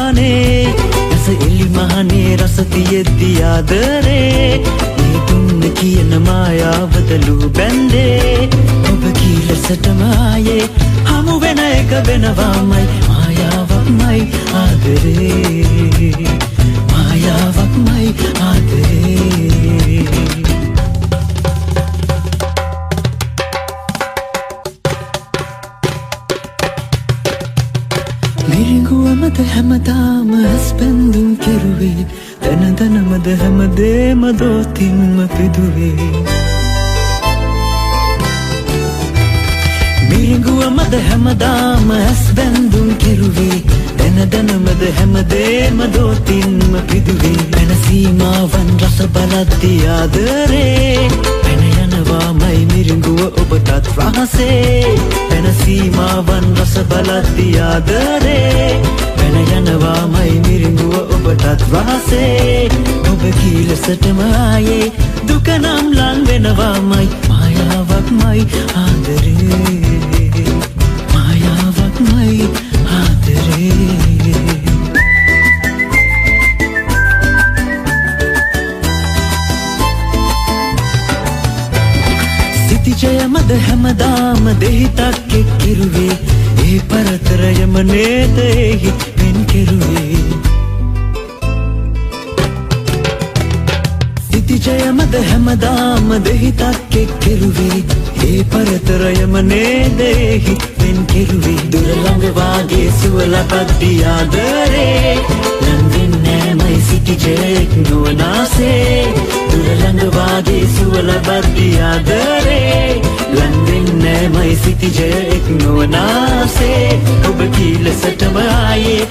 මානේ රස එලි මහනේ රස තියෙද්දි ආදරේ මේ දුන්න කියන මායාවදලු බැන්දේ ඔබ කීලසටම ආයේ හමු වෙන එක වෙනවාමයි මායාවක්මයි ආදරේ මායාවක්මයි ආදරේ මිරිඟුවමද හැමදාම ඇස්පැන්දුම් කෙරුවේ දන දනමද හැමදේම දෝතින්ම පිදුවේ මිරිඟුවමද හැමදාම ඇස්බැන්දුම් කෙරුවේ දන දනමද හැමදේම දෝතින්ම පිදුවේ පැන සීමාවන් රස බලද්දි ආදරේ පැන යනවාමයි මිරිඟුව ඔබටත් රහසේ පැන සීමාවන් රස බලද්දි ආදරේ පැන යනවාමයි මිරිඟුව ඔබටත් රහසේ ඔබ කීලසටම ආයේ දුක නම් ලං වෙනවාමයි මායාවක්මයි ආදරේ මායාවක්මයි ආදරේ සිතිජයමද හැමදාම දෙහිතක් එක්කිරුවේ ඒ පරතරයම නේද එහි වෙන් කෙරුවේ සිතිජයමද හැමදාම දෙහිතක් එක්කිරුවේ ඒ පරතරයම නේද එහි වෙන් කෙරුවේ දුර ළඟ වාගේ සුව ලබද්දි ආදරේ ලං වෙන්නේමයි සිතිජයෙක් නොවනාසේ දුර ළඟ වාගේ සුව ලබද්දි ආදරේ ලං වෙන්නේමයි සිතිජයෙක් නොවනාසේ ඔබ කීලසටම ආයේ